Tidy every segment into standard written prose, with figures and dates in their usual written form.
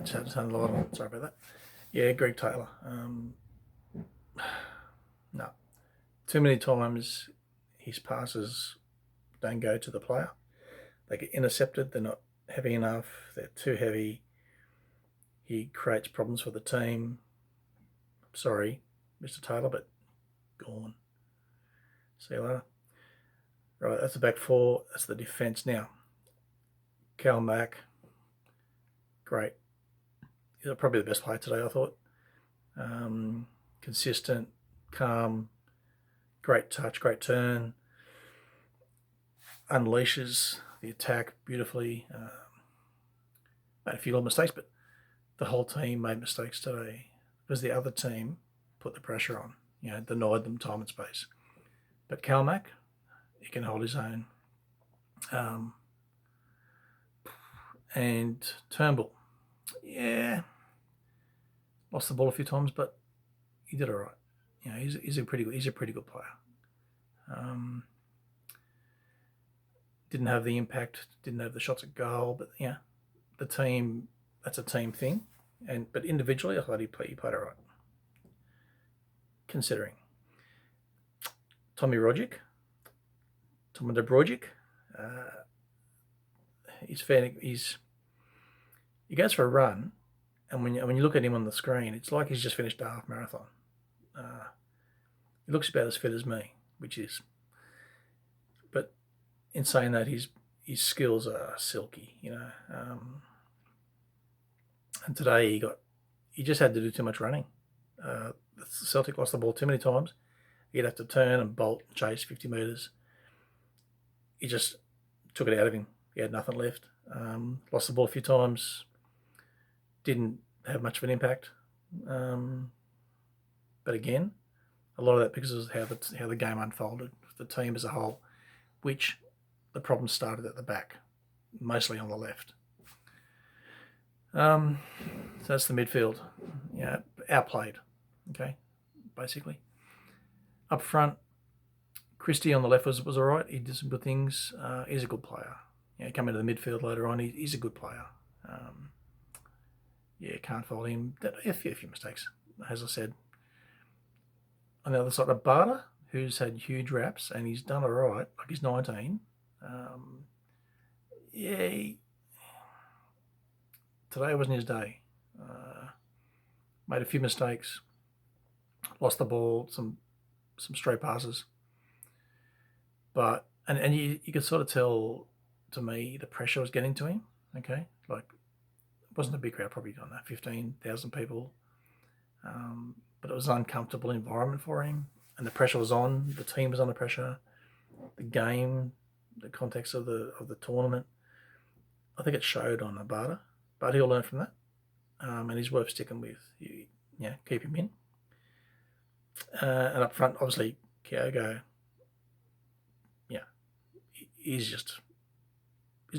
just had to turn the light on. Sorry about that. Yeah, Greg Taylor. No. Too many times his passes don't go to the player. They get intercepted. They're not heavy enough. They're too heavy. He creates problems for the team. Sorry, Mr. Taylor, but gone. See you later. Right, that's the back four. That's the defence now. Cal Mack, great. He's probably the best player today, I thought. Consistent, calm, great touch, great turn. Unleashes the attack beautifully. Made a few little mistakes, but the whole team made mistakes today because the other team put the pressure on, denied them time and space. But Cal Mack, he can hold his own. And Turnbull, yeah, lost the ball a few times, but he did all right. He's a pretty good player. Didn't have the impact, didn't have the shots at goal, but the team, that's a team thing. But individually, I thought he played all right. Considering Tommy Dobrogic, he goes for a run, and when you look at him on the screen, it's like he's just finished a half marathon. He looks about as fit as me, which is. But in saying that, his skills are silky, and today he just had to do too much running. Celtic lost the ball too many times. He'd have to turn and bolt and chase 50 metres. He just took it out of him. He had nothing left. Lost the ball a few times. Didn't have much of an impact. But again, a lot of that because of how the game unfolded, the team as a whole, which the problem started at the back, mostly on the left. So that's the midfield. Outplayed. Okay, basically. Up front, Christie on the left was all right. He did some good things. He's a good player. Come into the midfield later on. He's a good player. Can't fault him. A few mistakes, as I said. On the other side, Abada, who's had huge raps and he's done all right. Like he's 19. Today wasn't his day. Made a few mistakes. Lost the ball. Some stray passes. But and you could sort of tell, to me, the pressure was getting to him. Okay, like it wasn't a big crowd, probably 15,000 people, but it was an uncomfortable environment for him, and the pressure was on. The team was under pressure. The game, the context of the tournament, I think it showed on Abada, but he'll learn from that, and he's worth sticking with. Keep him in. And up front, obviously, Kyogo. He's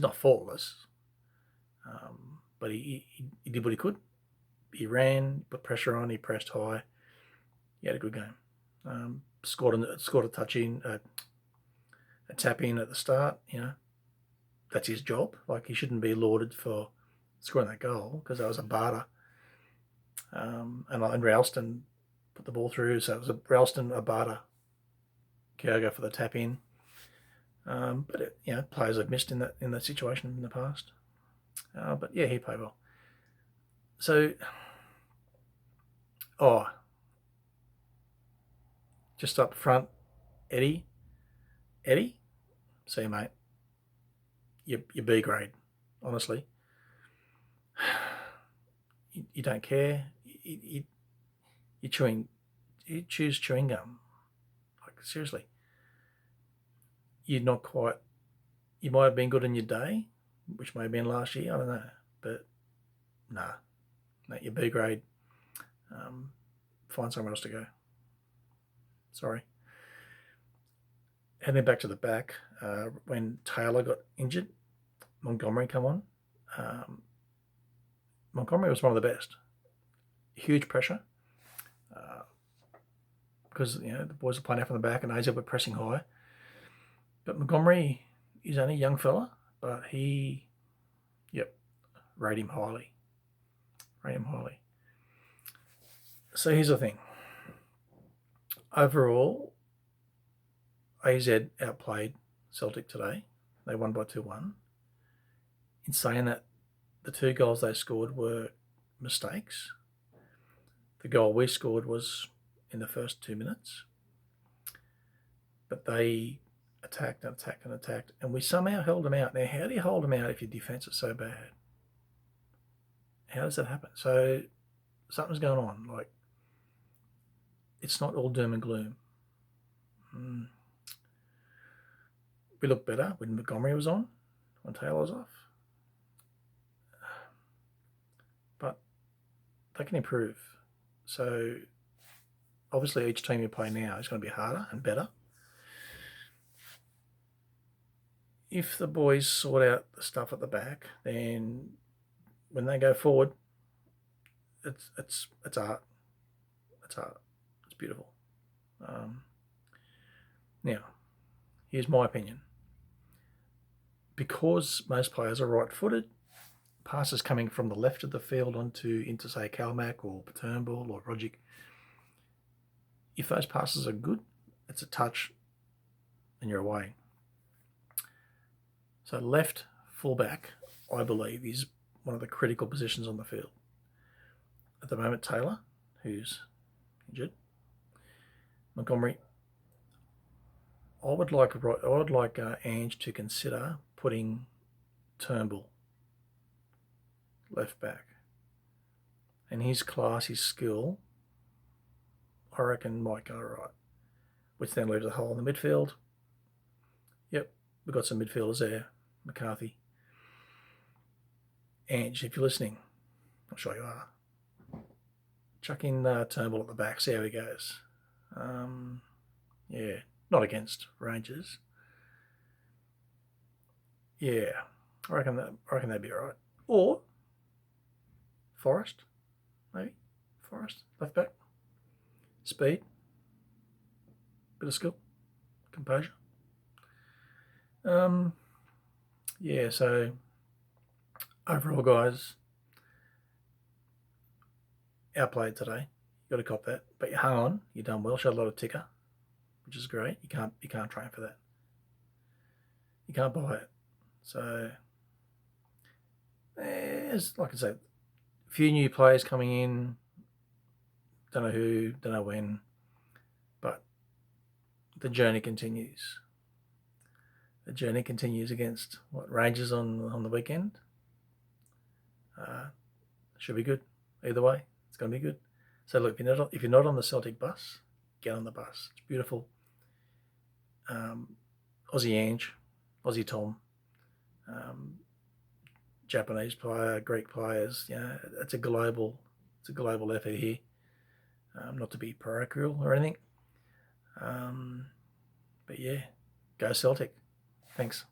not faultless, but he did what he could. He ran, put pressure on, he pressed high. He had a good game. Scored a touch in, a tap in at the start. That's his job. Like, he shouldn't be lauded for scoring that goal because that was a barter. And Ralston put the ball through, so it was a Ralston, a barter, Kyogo for the tap in. But players have missed in that situation in the past. But he played well. So, just up front, Eddie, see you, mate. You're B grade, honestly. You don't care. You choose chewing gum. Like, seriously. You might have been good in your day, which may have been last year, I don't know. But nah, you're B grade. Find somewhere else to go. Sorry. Heading back to the back, when Taylor got injured, Montgomery come on. Montgomery was one of the best. Huge pressure. Because the boys are playing out from the back and AZ were pressing high. But Montgomery is only a young fella, but he, rate him highly. Rate him highly. So here's the thing. Overall, AZ outplayed Celtic today. They won by 2-1. In saying that, the 2 goals they scored were mistakes. The goal we scored was in the first 2 minutes. But they attacked and attacked and attacked, and we somehow held them out. Now, how do you hold them out if your defence is so bad? How does that happen? So something's going on. Like, it's not all doom and gloom. We looked better when Montgomery was on, when Taylor was off. But they can improve. So obviously each team you play now is going to be harder and better. If the boys sort out the stuff at the back, then when they go forward, it's art. It's art. It's beautiful. Now, here's my opinion. Because most players are right-footed, passes coming from the left of the field into say Calmac or Turnbull or Rogic, if those passes are good, it's a touch and you're away. So left fullback, I believe, is one of the critical positions on the field. At the moment, Taylor, who's injured, Montgomery. I would like Ange to consider putting Turnbull left back. And his class, his skill, I reckon might go right. Which then leaves a hole in the midfield. Yep, we've got some midfielders there. McCarthy. Ange, if you're listening, I'm sure you are, chuck in Turnbull at the back, see how he goes. Yeah, not against Rangers. Yeah, I reckon that'd be all right. Or Forrest, maybe. Forrest, left back. Speed. Bit of skill. Composure. Yeah, so overall, guys, outplayed today. You got to cop that. But you hung on. You done well. Showed a lot of ticker, which is great. You can't train for that. You can't buy it. So, like I said, a few new players coming in. Don't know who, don't know when, but the journey continues. The journey continues against Rangers on the weekend. Should be good. Either way, it's going to be good. So look, if you're not on the Celtic bus, get on the bus. It's beautiful. Aussie Ange, Aussie Tom, Japanese player, Greek players. You know, it's a global effort here. Not to be parochial or anything. But yeah, go Celtic. Thanks.